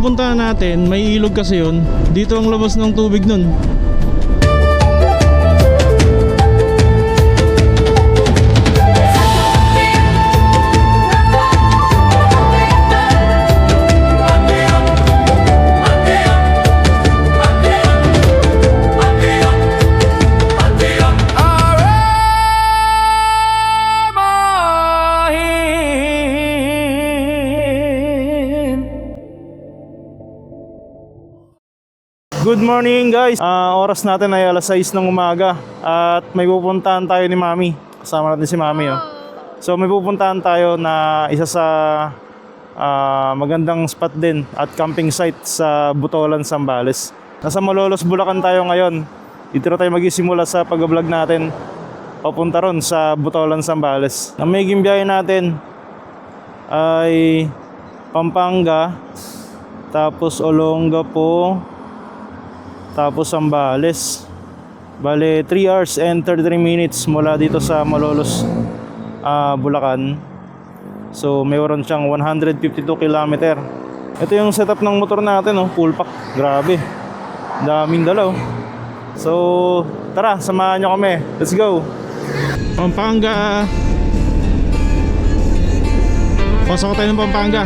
pupuntahan natin, may ilog kasi yun. Dito ang labas ng tubig nun. Good morning guys. Oras natin ay alas 6 ng umaga at may pupuntahan tayo ni Mami. Kasama natin si Mami, oh. So may pupuntahan tayo na isa sa magandang spot din at camping site sa Butolan, Zambales. Nasa Malolos, Bulacan tayo ngayon. Dito na tayo magsisimula sa pag-vlog natin papunta ron sa Butolan, Zambales. Ang magiging biyahe natin ay Pampanga, tapos Olongapo, tapos Zambales. Bale 3 hours and 33 minutes mula dito sa Malolos, Bulacan. So mayroon siyang 152 km. Ito yung setup ng motor natin, oh. Full pack. Grabe, daming dalaw. So tara, samahan nyo kami. Let's go. Pampanga. Pasok tayo ng Pampanga.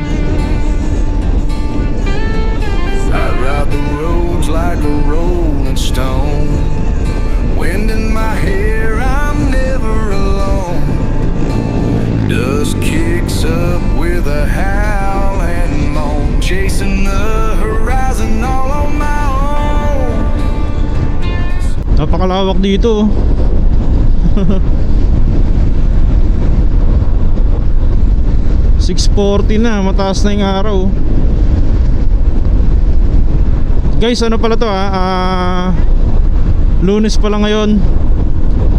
I ride the roads like a rolling stone. Wind in my hair, I'm never alone. Dust kicks up with a howl and moan, chasing the horizon all on my own. Napakalawak dito. 6:40 na, mataas na yung araw. Guys, ano pala to, Lunes pala ngayon.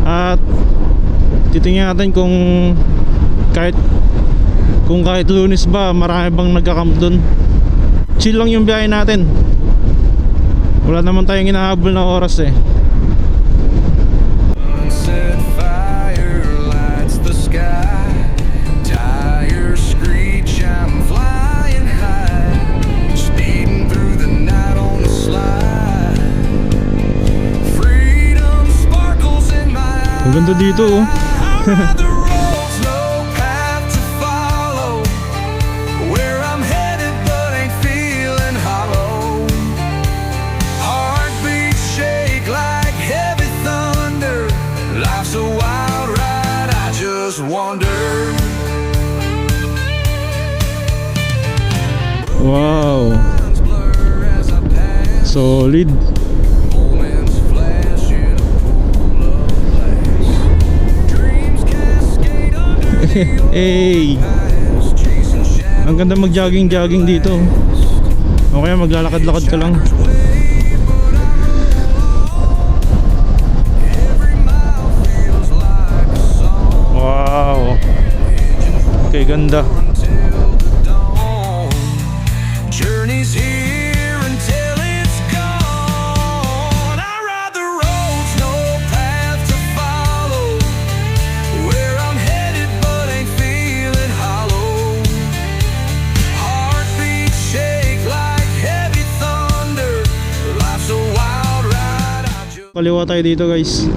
At titingnan natin kung kahit Lunes ba, marami bang nagka-camp dun. Chill lang yung biyahe natin. Wala naman tayong inahabol na oras eh. Sunset fire lights the sky. Tires screech, I'm flying high. Speeding through the night on the slide. Freedom sparkles in my eyes. Ang ganda dito, oh. I ride the roads, no path to follow. Where I'm headed but ain't feeling hollow. Heartbeats shake like heavy thunder. Life's a wild ride, I just wonder. Wow, Blur as I pass, solid. moments flash in a pool of glass. Dreams cascade under the Hey, overpass, chasing shadows. ang ganda mag-jogging dito. O kaya maglalakad-lakad ka lang. Every mile feels like a song Wow. Okay, ganda. until the dawn. Journey's here until it's gone. I ride the roads, no path to follow. Where I'm headed but ain't feeling hollow. Heartbeats shake like heavy thunder. Life's a wild ride, I just Kaliwa tayo dito, guys.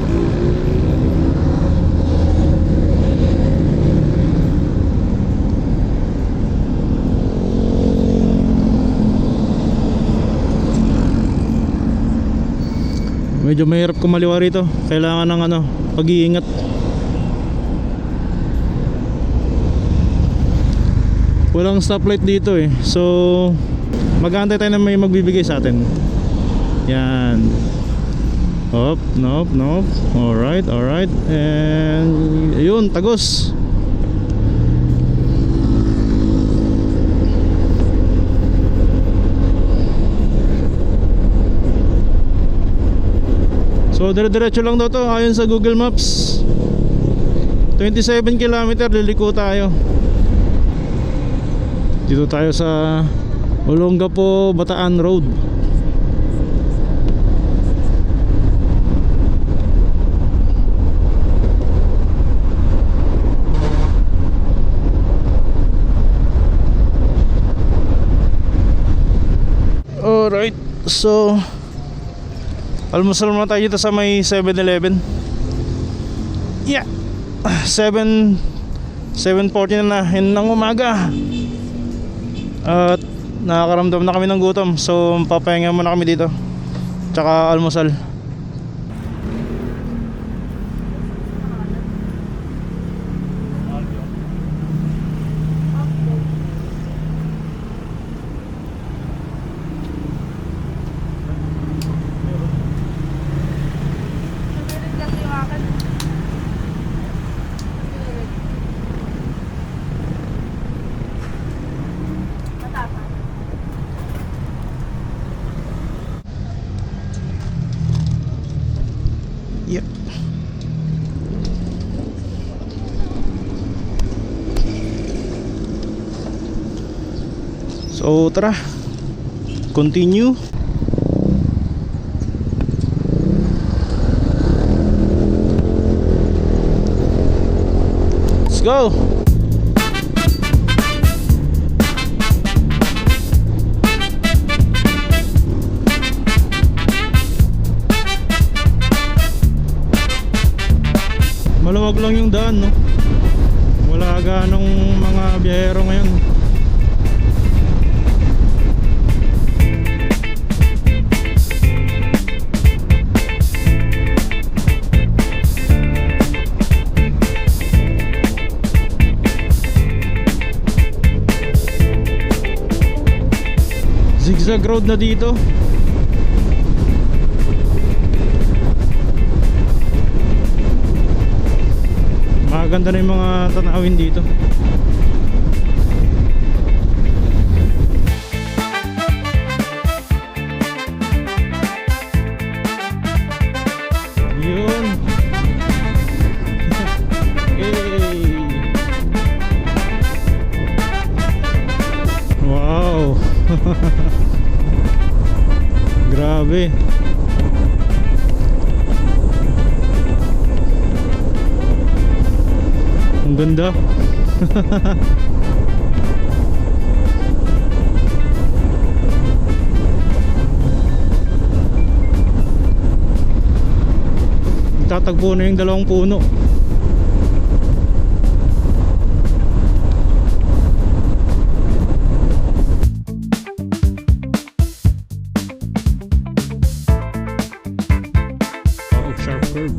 Medyo mahirap kumaliwa rito. Kailangan ng pag-iingat. Walang stoplight dito eh. So mag-aantay tayo na may magbibigay sa atin. Yan. Hop, nope. Alright. And ayun, tagos. So dire-diretso lang daw to ayon sa Google Maps. 27 km liliko tayo. Dito tayo sa Olongapo, Bataan Road. Alright, so almusal muna tayo dito sa may 7-Eleven. Yeah, 7:40 na yun ng umaga. At nakakaramdam na kami ng gutom. So papahinga muna kami dito, tsaka almusal. Yep. So tara, continue. Let's go. Maluwag lang yung daan, no? Wala ganong mga biyahero ngayon. Zigzag road na dito. Maganda na yung mga tanawin dito. Yun. Hey. Wow. Grabe. Ang ganda. Tatagpo na yung dalawang puno. Oh, sharp curve.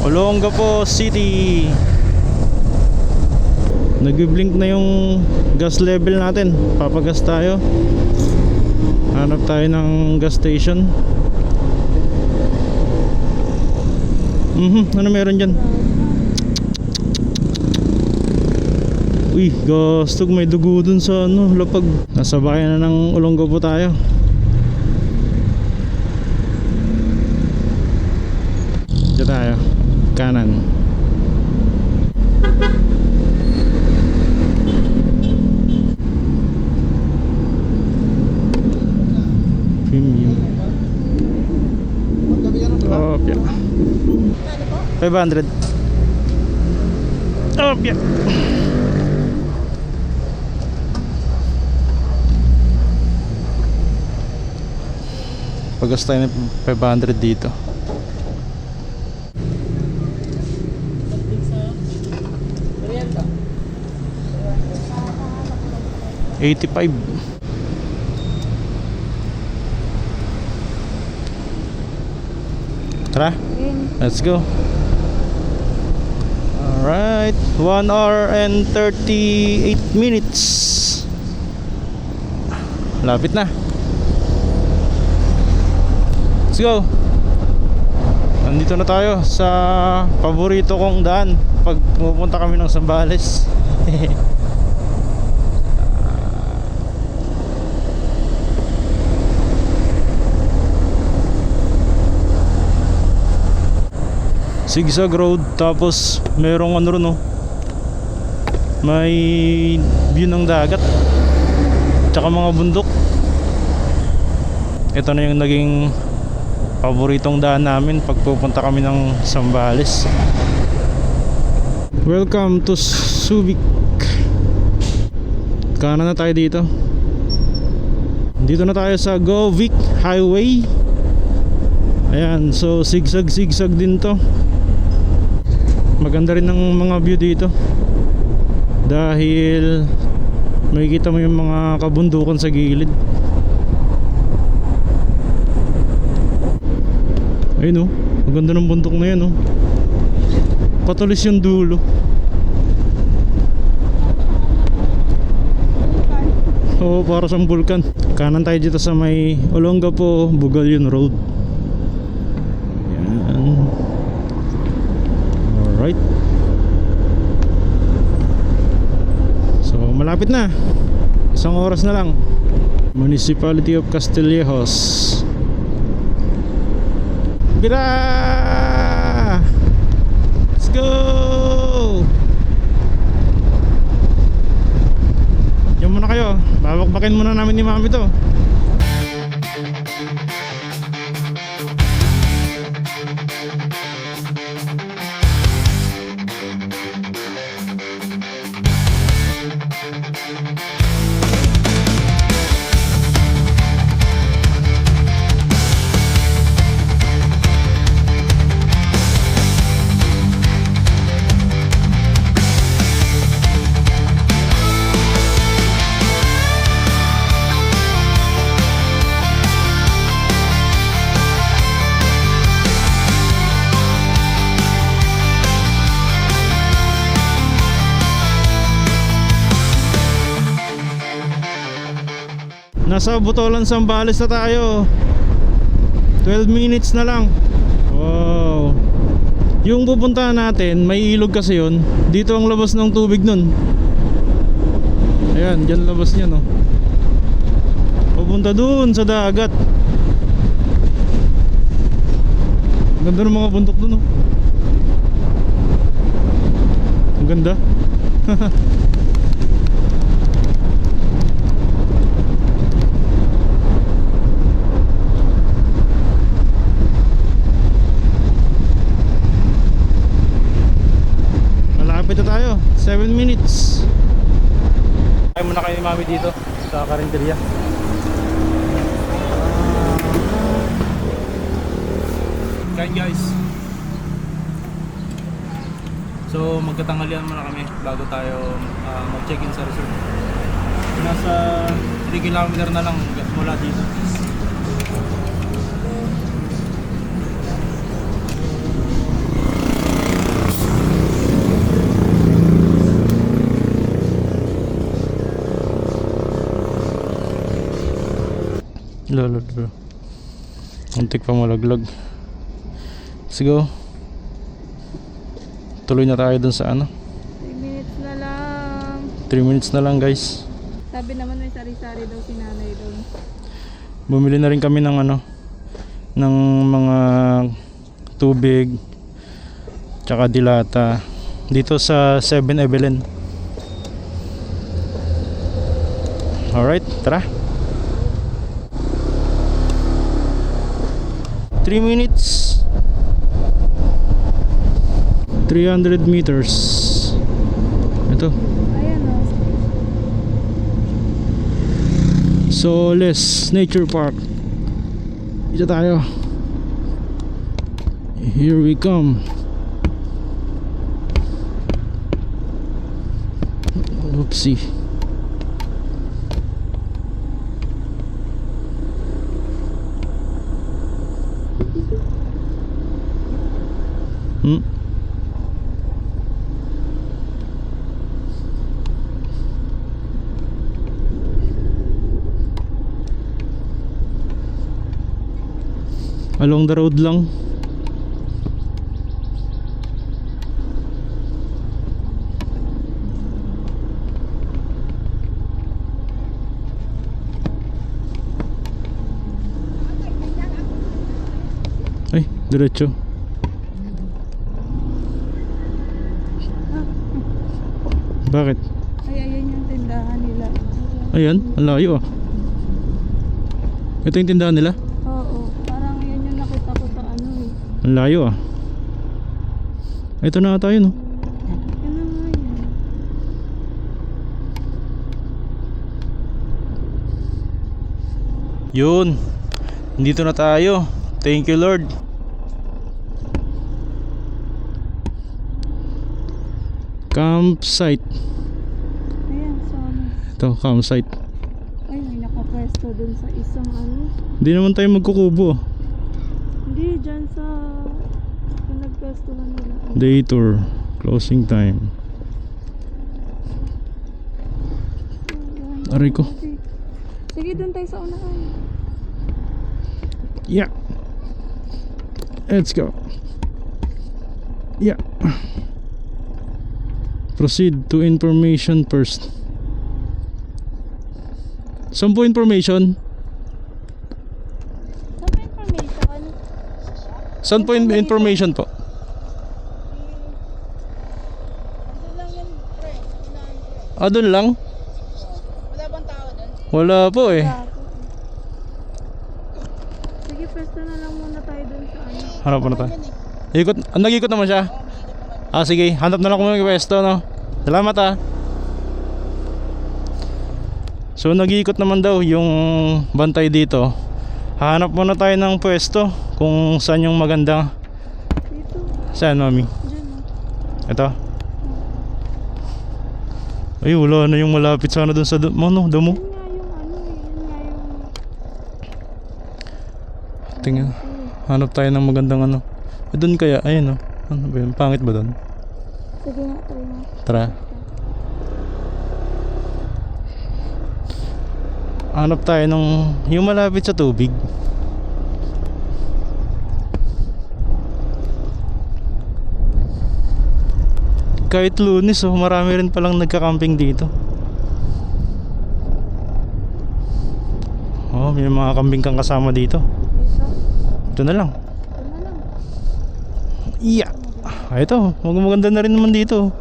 Olongapo City. Nagbi-blink na yung gas level natin. Papagas tayo. Hanap tayo ng gas station. Ano meron dyan? Uy, gastog, may dugo dun sa ano, lapag. Nasa bayan na ng Olongapo tayo. Diyan tayo, kanan. Premium. Oh, yeah. 500. Oh, yeah. Pagas tayo ng 500 dito. $85. Tara. natin. Let's go. Alright, 1 hour and 38 minutes. Lapit na. Let's go. Nandito na tayo sa paborito kong daan pag pupunta kami ng Zambales. Zigzag road, tapos merong ano ron, oh, may view ng dagat tsaka mga bundok. Ito na yung naging paboritong daan namin pag pupunta kami ng Zambales. Welcome to Subic. Kanan na tayo dito. Dito na tayo sa Go Vic Highway. Ayan, so zigzag din to. Maganda rin ng mga view dito dahil makikita mo yung mga kabundukan sa gilid. Ayun, oh, ang ganda ng bundok na yan, oh. Patulis yung dulo. Oo, para sa bulkan. Kanan tayo dito sa may Olongapo Bugalyon Road. Yan. Alright. So malapit na. 1 oras na lang. Municipality of Castillejos. Bira! Let's go! Diyan muna kayo. Babakbakin muna namin ni Mami to. Nasa Butolan, Zambales na tayo. 12 minutes na lang. Wow. Yung pupuntahan natin, may ilog kasi yun. Dito ang labas ng tubig nun. Ayan, dyan labas niya, no. Pupunta dun sa dagat. Ganda ng mga bundok dun, no. Ang ganda. Malapit na tayo, 7 minutes. Ay muna kayo ni Mami dito sa karinderya. Kain guys. So magkatanghalian muna kami bago tayo mag-check-in sa resort. Nasa 3 kilometer na lang mula dito. Lolo. Untik pa malaglag. Let's go. Tuloy na tayo dun sa ano. 3 minutes na lang. 3 minutes na lang guys. Sabi naman may sari-sari daw si nanay doon. Bumili na rin kami ng ano, ng mga tubig tsaka dilata dito sa 7-Eleven. Alright, tara. 3 minutes, 300 meters. Ito Ayan o. Soles Nature Park. Dito tayo. Here we come. Oopsie. Hmm. Along the road lang. Ay, diretso. Bakit? Ay, ayan yung tindahan nila. Ayan, ang layo ah. Ito yung tindahan nila? Oo, parang yan yung nakita ko sa ano eh. Ang layo ah. Ito na tayo no. Yan na nga yun. Yun. Dito na tayo. Thank you Lord. Campsite. Ayan, so ano. Ito, campsite. Ay, may nakapwesto dun sa isang ano. Hindi naman tayo magkukubo. Hindi, dyan sa nagpwestuhan nila. Day tour. Closing time. Aray ko. Sige, dun tayo sa unahan. Yeah. Let's go. Yeah. Proceed to information first. Saan po information? Saan ba information? Saan po information po? Doon lang yan, pre. Unahan ko. Ah, doon lang? Wala bang tao dun? Wala po eh. Sige, pwesto na lang muna tayo dun sa ano. Hanap po na tayo. Ikot, nag-ikot naman siya? Ah, sige. Hanap na lang kung may pwesto, no? Salamat ah. So, nag-iikot naman daw yung bantay dito. Hanap muna tayo ng pwesto kung saan yung maganda. Dito. Saan, mami? Dyan oh. Ito? Ay, wala na yung malapit sana dun sa damo. Yun nga yung ano eh. Yun nga yung... Tingnan. Hanap tayo ng magandang ano. Doon kaya, ayun oh. Ano ba yun? Pangit ba doon? Sige nga, tayo nga. Tara. Hanap tayo ng yung malapit sa tubig. Kahit Lunes oh, marami rin palang nagka-camping dito. Oh, may mga kambing kang kasama dito. Dito. Ito na lang. Ito na lang. Yeah. Ah, ito, maganda na rin naman dito.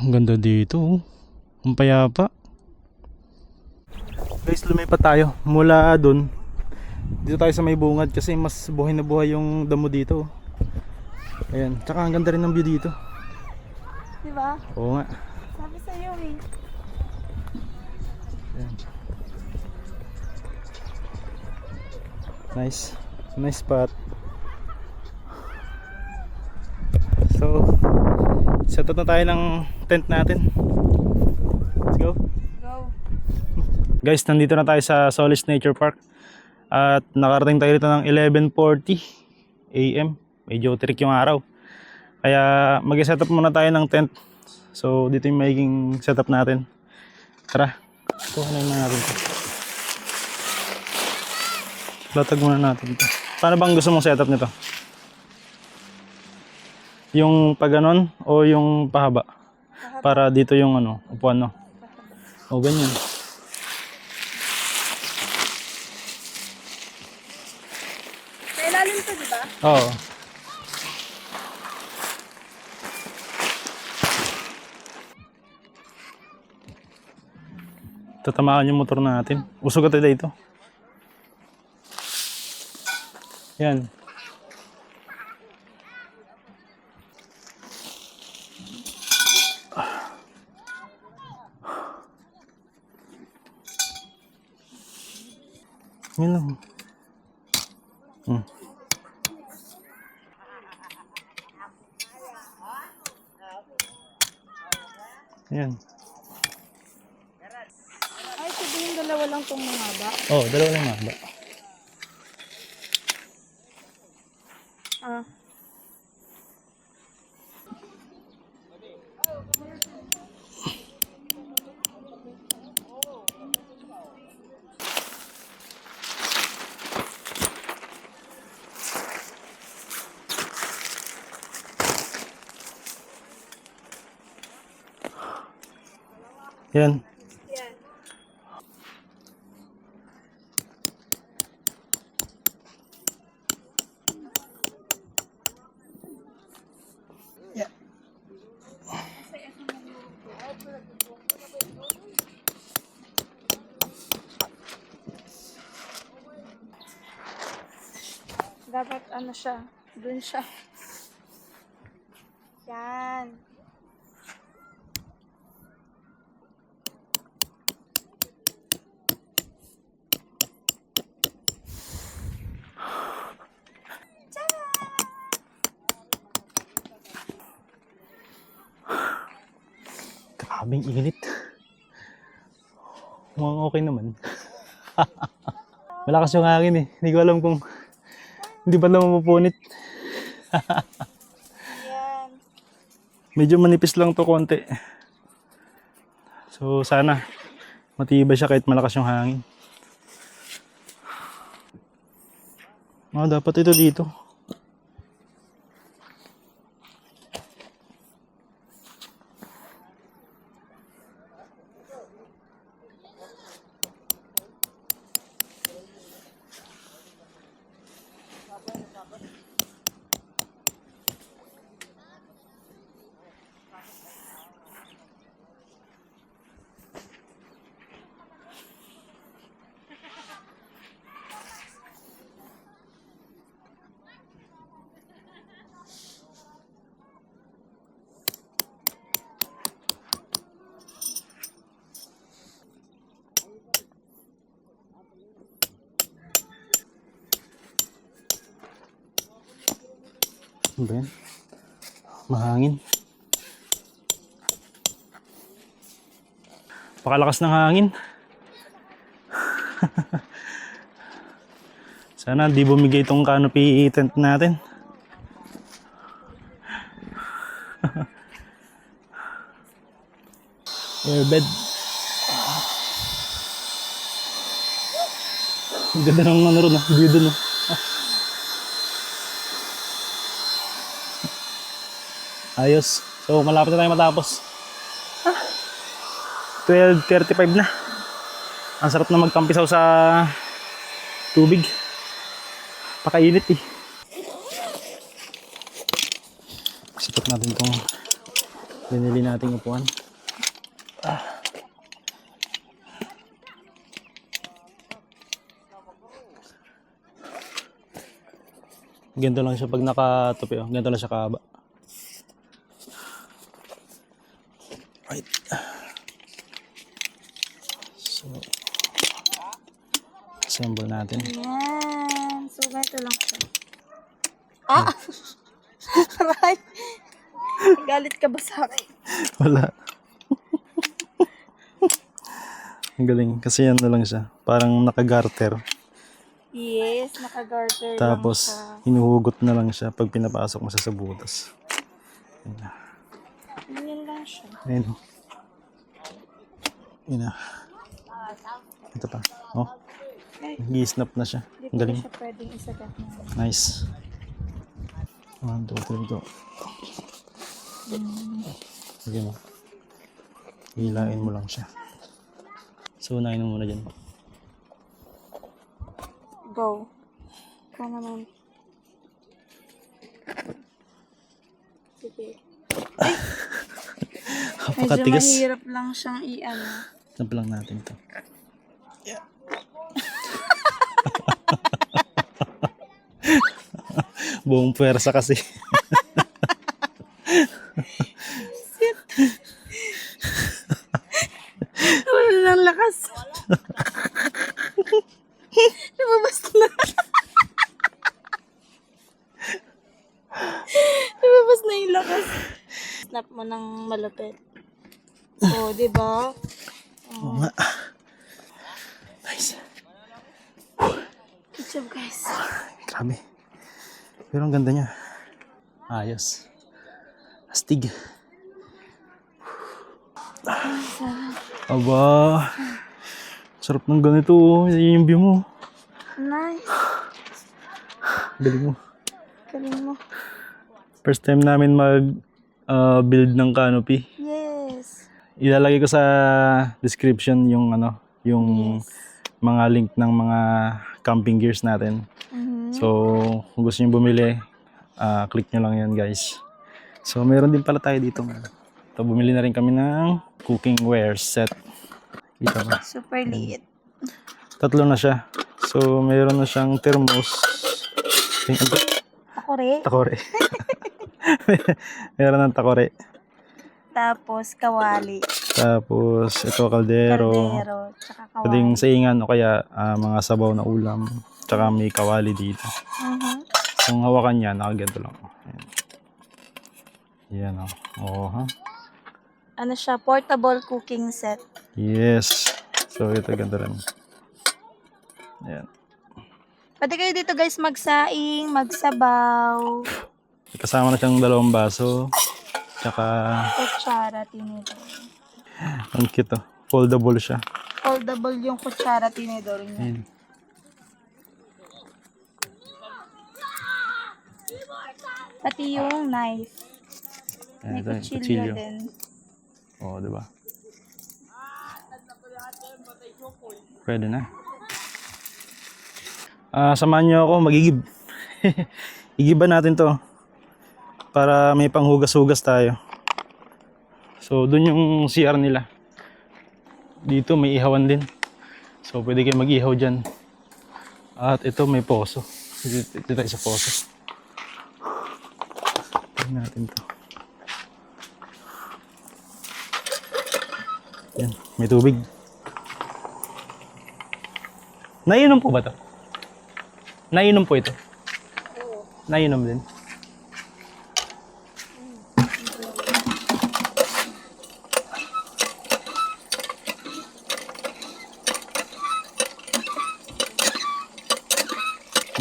Ang ganda dito. Oh. Ang payapa. Guys, lumipat tayo mula dun. Dito tayo sa may bungad kasi mas buhay na buhay yung damo dito. Ayan, tsaka ang ganda rin ng view dito. Diba? Oo nga. Sabi sa'yo eh. Ayan. Nice. Nice spot. So, set up na tayo ng tent natin. Let's go. Go. Guys, nandito na tayo sa Solis Nature Park. At nakarating tayo dito ng 11:40 AM. Medyo tirik yung araw. Kaya mag-setup muna tayo ng tent. So, dito yung magiging setup natin. Tara. Kuhanin na natin ito. Latag muna natin ito. Paano bang gusto mong setup nito? Yung paganon o yung pahaba? Para dito yung ano, upuan no? O ganyan. Sa ilalim to, diba? Oo. Tatamaan yung motor natin. Usog ka tayo dito. Yan. Yan lang. Yan. Ay, sabihin dalawa lang tong mahaba. Oh, dalawa lang mahaba. Ah. Yan. Yan. Dapat ano siya, dun siya. Yan. Grabing init. Mukhang okay naman. Malakas yung hangin eh. Hindi ko alam kung hindi ba na mapupunit. Yan. Medyo manipis lang to konti. So sana matibay siya kahit malakas yung hangin. Dapat ito dito. Ano ba yan? Mahangin. Pakalakas ng hangin. Sana di bumigay itong canopy tent natin. Airbed. Ang ganda ng ano ron, view dun. Ayos. So, malapit na tayo matapos. 12:35 na. Ang sarap na magkampisaw sa tubig. Pakainit eh. Sipat natin itong binili nating upuan. Ganito lang siya pag nakatupi. Ganito lang siya kahaba. Right. So, assemble natin. Yan. So, ganito lang siya. Ah! Aray! Galit ka ba sa akin? Wala. Ang galing. Kasi yan na lang siya. Parang naka-garter. Yes, naka-garter Tapos, lang siya. hinuhugot na lang siya pag pinapasok mo siya sa butas. Ganyan lang siya. Ayun. Yun na. Ito pa. Oh. Gi-snap na siya. Hindi Ang ko galing. siya pwedeng isagat na. Nice. 1, 2, 3, go. Sige mo. Hilain mo lang siya. So, unahin mo muna dyan. Go. Ikaw naman. Sige. Medyo Napakatigas. mahirap lang siyang i-ano. Snap lang natin ito. Buong pwersa kasi. Wala nang lakas. Lumabas na. Lumabas na yung lakas. Snap mo ng malapit. Oh, di ba? Oo nga. Nice. Good job, guys. Grabe. Pero ang ganda niya. Ayos. Astig. Aba. Sarap ng ganito. Yung view mo. Nice. Galing mo. Galing mo. First time namin mag build ng canopy. Yes. Ilalagay ko sa description yung ano, yung mga link ng mga camping gears natin. So, kung gusto niyo bumili, click nyo lang yan guys. So, meron din pala tayo dito. So, bumili na rin kami ng cooking ware set. Kita ba? Super liit. Tatlo na siya. So, meron na siyang thermos. Takore. Takore. Meron ng takore. Tapos kawali. Tapos, ito kaldero. Kaldero. Tsaka kawali. Pwedeng saingan o kaya mga sabaw na ulam. Tsaka may kawali dito. Kung hawakan niya, nakaganto lang. Ayan. Yan o. Oo ha. Ano siya? Portable cooking set. Yes. So, ito ganito rin. Ayan. Pwede kayo dito guys magsaing, magsabaw. Kasama na siyang 2 baso. Tsaka, Kutsara, tinidor. ang cute oh. Foldable siya. Foldable yung kutsara, tinidor niya. Ayan. Pati yung knife. Ayan, May ito yung kutsilyo din. Oo, diba? Pwede na. Samahan niyo ako magigib. Igiban natin to para may panghugas-hugas tayo. So, dun yung CR nila. Dito may ihawan din. So, pwede kayo mag-ihaw dyan. At ito may poso. Dito tayo sa poso. Tingnan natin to. Yan, may tubig. Nainom po ba to? Nainom po ito? Oo. Nainom din?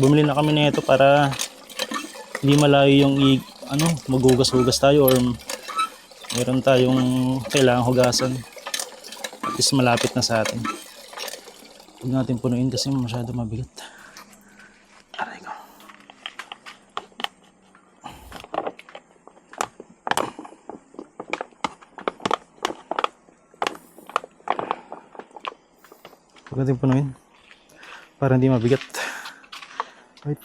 Bumili na kami nito para hindi malayo yung maghugas-hugas tayo or meron tayong kailangang hugasan. At least malapit na sa atin. Huwag natin punuin kasi masyado mabigat. Aray ko. Huwag natin punuin para hindi mabigat. Wait.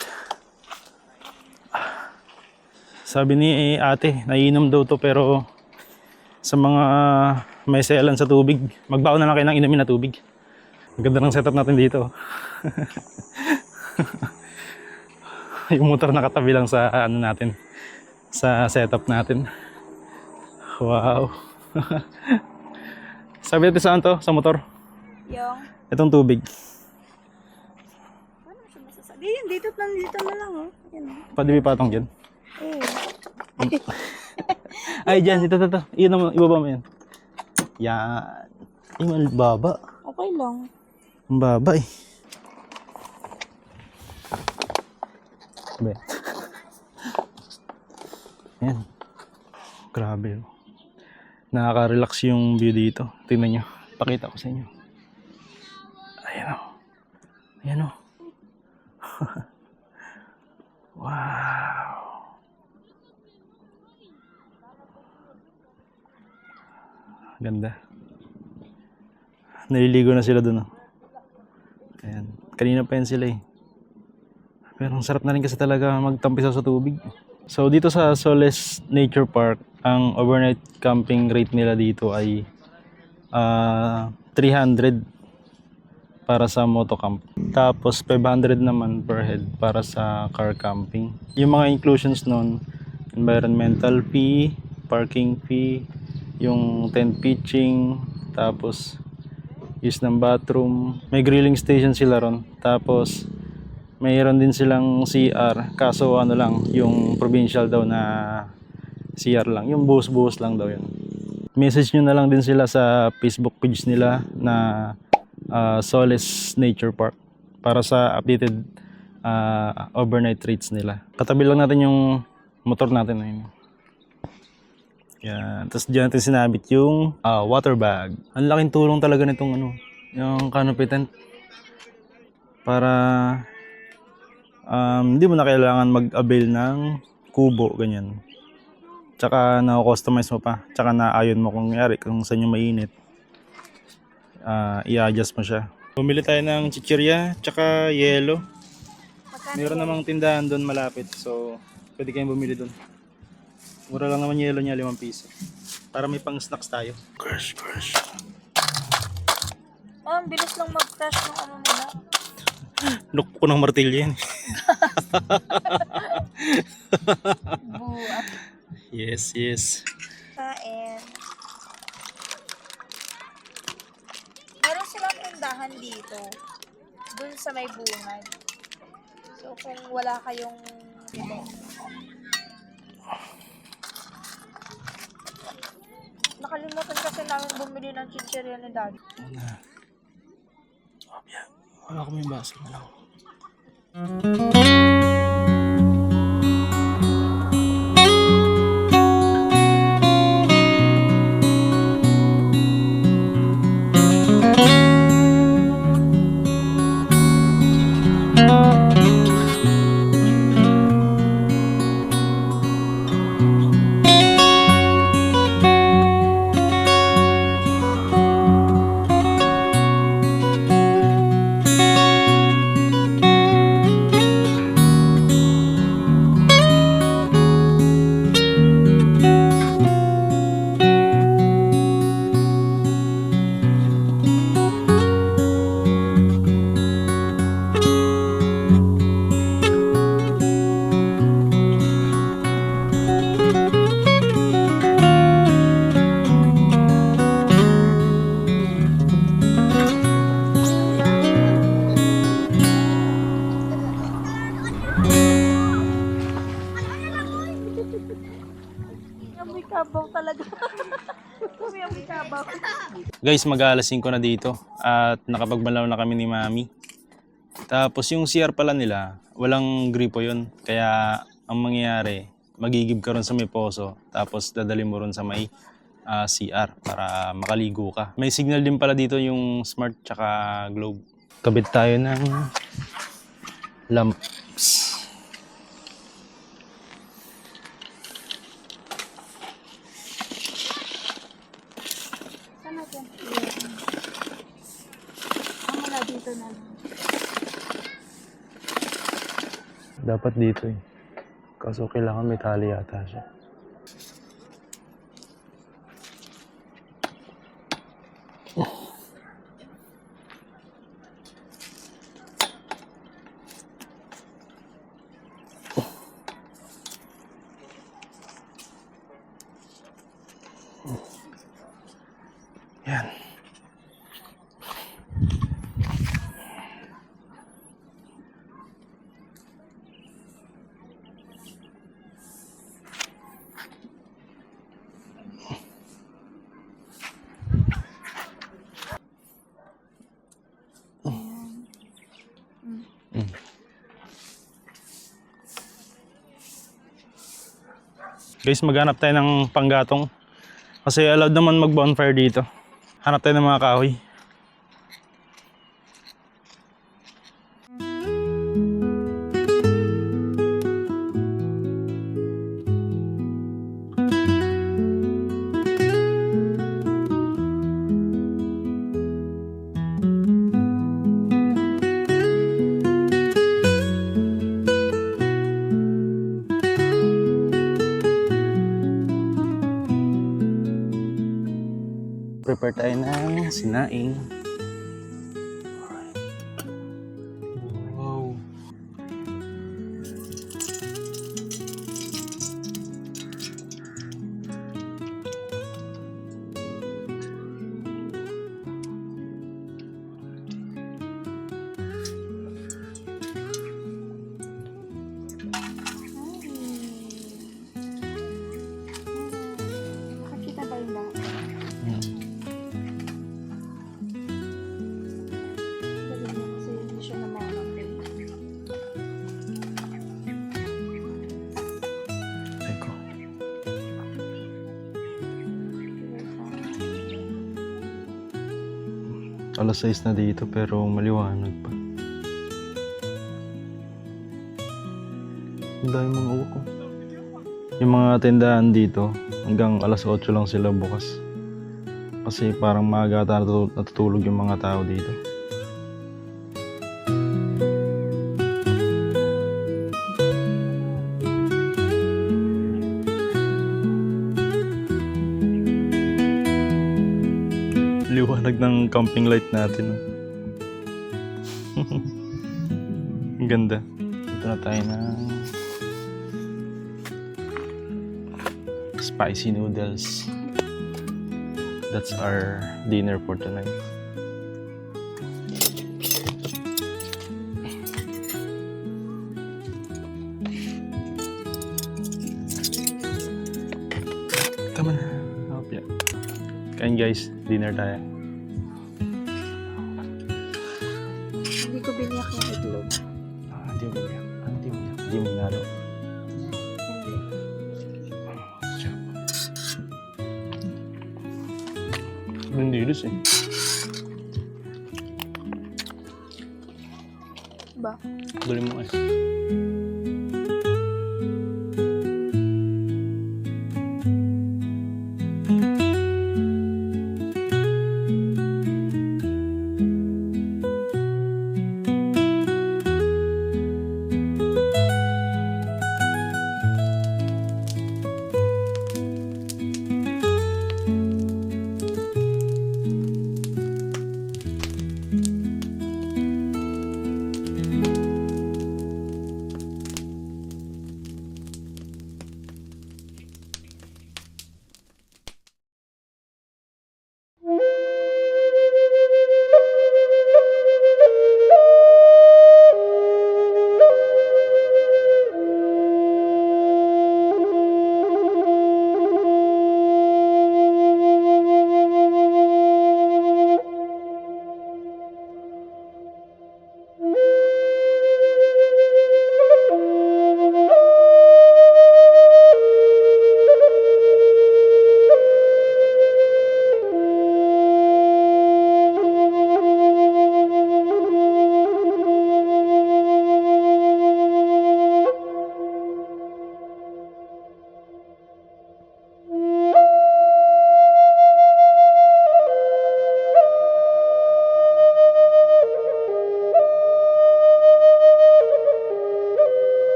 Sabi ni ate, naiinom daw to pero sa mga may selan sa tubig, magbaon na lang kayo ng inumin na tubig. Ang ganda ng setup natin dito. Yung motor nakatabi lang sa ano natin, sa setup natin. Wow. Sabi natin saan to? Sa motor? Yung, Itong tubig. ano siya masasabi? Yun, dito na lang oh. Yan. Pwede patong dyan. Eh. Ay, dyan. Ito. Iyan naman. Ibaba mo yan. Yan. Ay, malbaba. Okay lang. Ang baba eh. Bet. Yan. Grabe oh. Nakaka-relax yung view dito. Tingnan nyo. Pakita ko sa inyo. Ayan o. Ayan o. Wow. Ganda. Naliligo na sila dun. Ayan. Kanina pa yan sila eh. Pero ang sarap na rin kasi talaga magtampisaw sa tubig. So dito sa Soles Nature Park, ang overnight camping rate nila dito ay 300 para sa motocamp. Tapos 500 naman per head para sa car camping. Yung mga inclusions nun, environmental fee, parking fee, yung tent pitching, tapos use ng bathroom. May grilling station sila ron. Tapos mayroon din silang CR. Kaso ano lang, yung provincial daw na CR lang. Yung buhos-buhos lang daw yun. Message nyo na lang din sila sa Facebook page nila na Soles Nature Park para sa updated overnight rates nila. Katabi lang natin yung motor natin na yun. Yan. Tapos dyan natin sinabit yung water bag. Ang laking tulong talaga nitong yung canopy tent. Para hindi mo na kailangan mag-avail ng kubo, ganyan. Tsaka na-customize mo pa. Tsaka na-ayon mo kung nangyari, kung saan yung mainit. I-adjust mo siya. Bumili tayo ng chichirya, tsaka yelo. Meron namang tindahan doon malapit. So, pwede kayong bumili doon. Mura lang naman yelo niya, 5 piso. Para may pang snacks tayo. Crush. Oh, ang bilis lang mag-crush ng ano nila. Look ko ng martilyo yan. Buat. Yes. Kain. Meron silang tindahan dito. Dun sa may bungad. So, kung wala kayong nakalimutan kasi namin bumili ng chichirya ni Daddy. Wala ko may baso na lang. Amoy kabaw talaga. Amoy kabaw. Guys, mag-aalas 5 na dito at nakapagbanlaw na kami ni Mami. Tapos yung CR pala nila, walang gripo yun. Kaya ang mangyayari, magigib ka ron sa may poso, tapos dadali mo ron sa may CR para makaligo ka. May signal din pala dito yung smart tsaka globe. Kabit tayo ng lamps. Saan natin? Wala dito na. Dapat dito eh. Kaso kailangan may tali yata siya. Yan. Guys, maghanap tayo ng panggatong. Kasi allowed naman mag-bonfire dito. Hanap tayo ng mga kahoy. Prepare tayo ng sinaing. Wow. Nakakita ba yung lahat? Dali mo kasi hindi siya naman. Teko. Alas 6 na dito pero maliwanag pa. Ang dami mga uwak ko. Yung mga tindahan dito, hanggang alas 8 lang sila bukas. Kasi parang maaga ata natutulog yung mga tao dito. Liwanag ng camping light natin. Ang ganda. Ito na tayo ng spicy noodles. That's our dinner for tonight. Tama na. Okay. Kain guys, dinner tayo. Hindi ko biniyak yung itlog. Hindi mo yan. Hindi mo hinalo. Hindi. Hindi eh. Ba? Bali mo eh.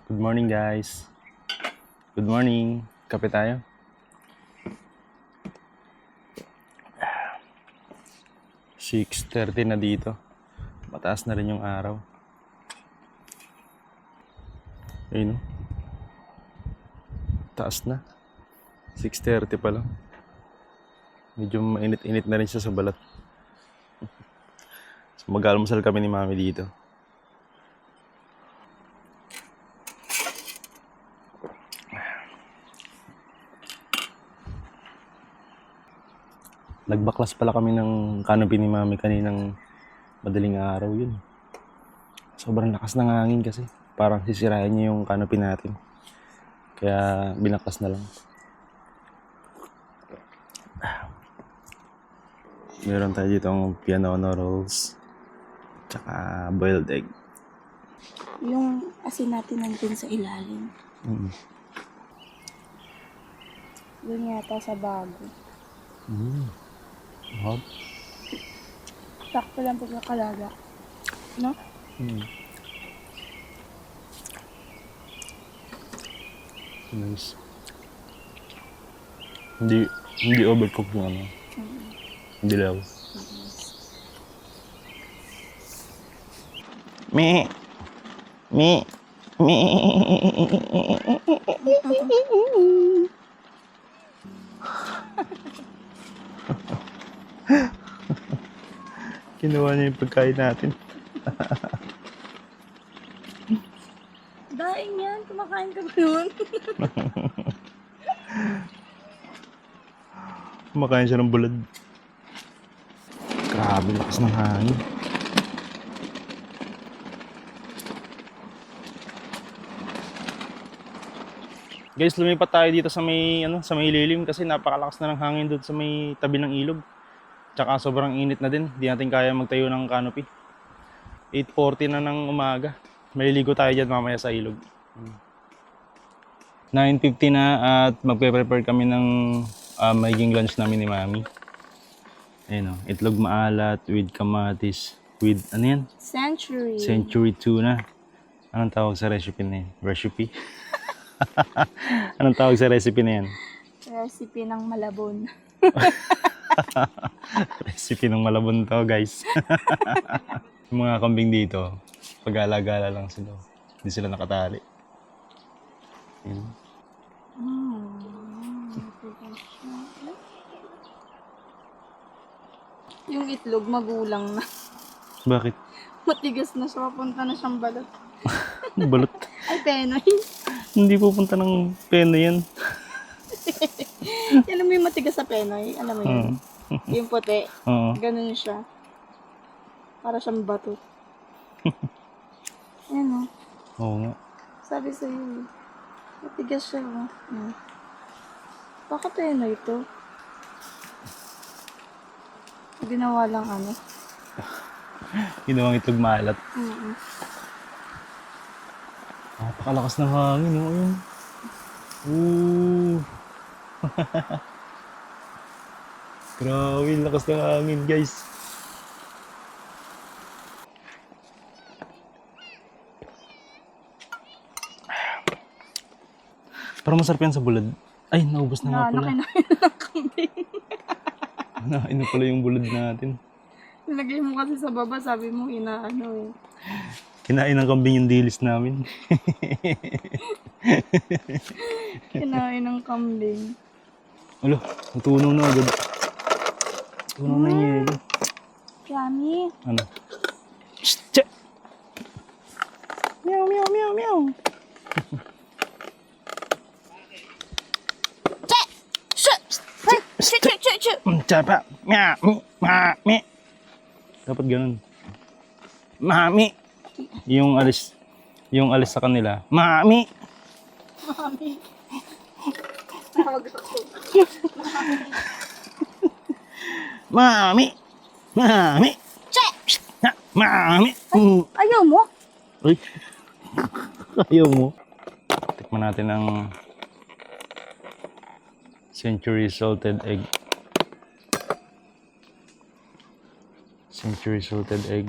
Good morning guys. Good morning. Kape tayo. "6:30 na dito. Mataas na rin yung araw. Ayun o. Taas na. 6:30 pa lang. Medyo mainit-init na rin siya sa balat. So mag-almusal kami ni Mami dito. Nagbaklas pala kami ng canopy ni Mami kaninang madaling araw yun. Sobrang lakas ng hangin kasi. Parang sisirahin niya yung canopy natin. Kaya binaklas na lang. Meron tayo dito ang pianono rolls. Tsaka boiled egg. Yung asin natin nandun sa ilalim. Doon yata sa bago. Hot. Sakto lang pagkakalaga. No? Nice. Hindi overcooked yung ano. Dilaw. Me. Kinuha niya yung pagkain natin. Daing yan, kumakain ka ba nun? Kumakain siya ng bulad. Grabe, lakas ng hangin. Guys, lumipat tayo dito sa may sa may lilim kasi napakalakas na ng hangin doon sa may tabi ng ilog. Tsaka sobrang init na din. Di natin kaya magtayo ng canopy. 8:40 na ng umaga. Maliligo tayo dyan mamaya sa ilog. 9:50 na at magpe-prepare kami ng magiging lunch namin ni Mami. Ayun o, itlog maalat with kamatis with ano yan? Century. Century tuna. Anong tawag sa recipe na yan? Recipe? Anong tawag sa recipe na yan? Recipe ng malabon. Recipe ng malabon to, guys. Yung mga kambing dito, pag-alagala lang sila. Hindi sila nakatali. Yun. Yung itlog magulang na. Bakit? Matigas na siya, papunta na siyang balot. Balot. Ay, penoy. Hindi pupunta ng pena yan. Alam mo yung matigas sa penoy? Alam mo yun? Yung puti. Oo. Ganun siya. Para siyang bato. Ayan o. Oo nga. Sabi sa'yo. Matigas siya o. Baka penoy ito. Ginawa lang ano. Ginawang itlog maalat. Oo. Napakalakas ng hangin, oh. Ayun. Ooh. Grabe, lakas ng hangin, guys. Parang masarap yan sa bulad. Ay, naubos na nga pala. Nakinain na ng kambing. Nain na pala yung bulad natin. Nilagay mo kasi sa baba, sabi mo inaano eh. Kinain ng kambing yung dilis namin. Kinain ng kambing. Alo, natunaw na agad. Tunaw na yung yelo. Yummy. Ano? Shh! Che! Meow, meow, meow, meow. Tsapa! Mami! Mami! Dapat ganun. Mami! Yung alis sa kanila. Mami! Mami. Tawag ako. Mami! Mami! Che! Mami! Ayaw mo? Uy! Ayaw mo. Tikman natin ang Century salted egg. Century salted egg.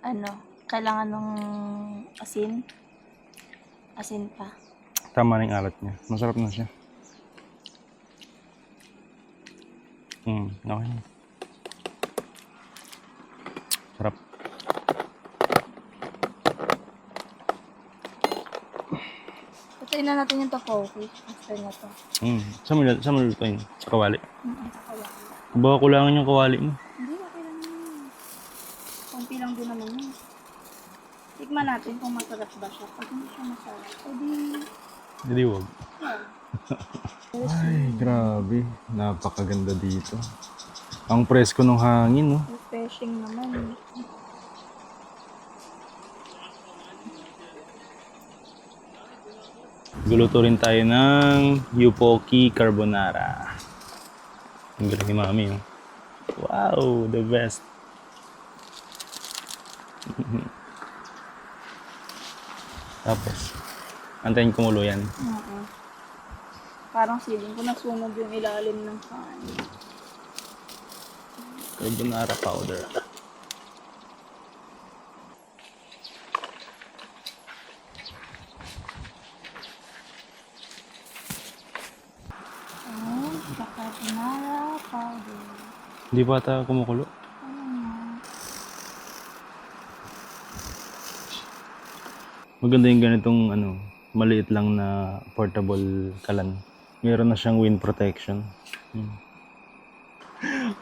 Ano? Kailangan ng asin? Asin pa. Tama na yung alat niya. Masarap na siya. Okay na. Sarap. Patayin na natin yung topoki. After na to. Saan mo lutuin? Sa kawali? Sa kawali. Baka kulangan yung kawali mo. Hindi, okay lang yun. Konti lang din naman yun. Tikman natin kung masarap ba siya. Pag hindi siya masarap, Hindi wag. Ay, grabe. Napakaganda dito. Ang presko ng hangin, no? refreshing naman. Guluto rin tayo ng Yupoki Carbonara. Ang galing ni Mami, oh. Wow, the best. Tapos, antayin kumulo yan. Parang siling ko nasunog yung ilalim ng pan. Carbonara powder. Carbonara powder. Hindi ba ata kumukulo? Maganda yung ganitong maliit lang na portable kalan. Meron na siyang wind protection.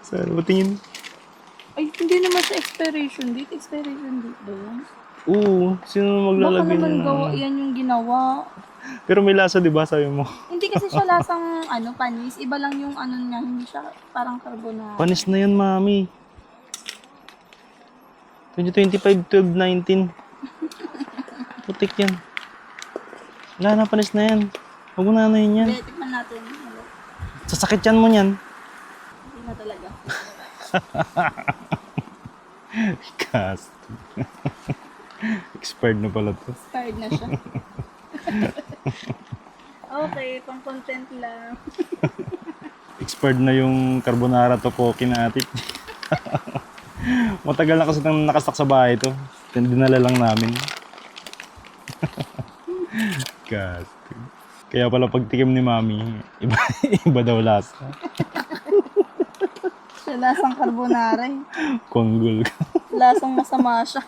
Saan mo tingin? Ay, hindi naman sa expiration date. Expiration date ba yun? Oo, sino Baka maglalagay naman na? gawa yan yung ginawa. Pero may lasa, di ba, sabi mo? Hindi kasi siya lasang panis. Iba lang yung niya. Hindi siya parang carbonara. Panis na yan, mami. 2025, 12, 19. Putik yan. Wala na, panis na yan. Huwag mo na yun yan. Hindi, tikman natin. Sasakit yan mo yan. Hindi na talaga. Cast. Expired na pala to. Expired na siya. Okay, pang content lang. Expired na yung carbonara topoki natin. Matagal na kasi nang nakastock sa bahay to. Dinala lang namin. Cast. Kaya pala pagtikim ni mami, iba daw lasa. Siya lasang carbonara eh. Konggol ka. Lasang masama siya.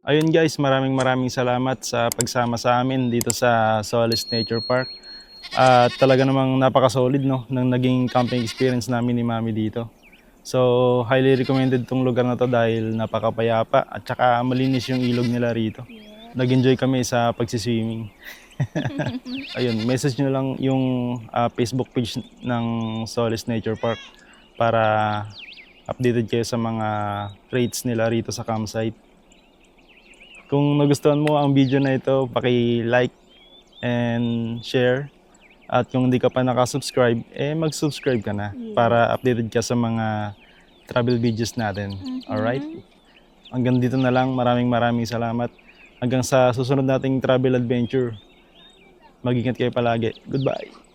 Ayun guys, maraming salamat sa pagsama sa amin dito sa Solis Nature Park. At talaga namang napaka-solid no ng naging camping experience namin ni Mami dito. So, highly recommended tong lugar na to dahil napakapayapa at saka malinis yung ilog nila rito. Nag-enjoy kami sa pagsiswimming. Ayun, message nyo lang yung Facebook page ng Solis Nature Park para updated kayo sa mga rates nila rito sa campsite. Kung nagustuhan mo ang video na ito, paki-like and share. At kung hindi ka pa nakasubscribe, mag-subscribe ka na para updated ka sa mga travel videos natin. Alright? Hanggang dito na lang. Maraming salamat. Hanggang sa susunod nating travel adventure. Mag-ingat kayo palagi. Goodbye!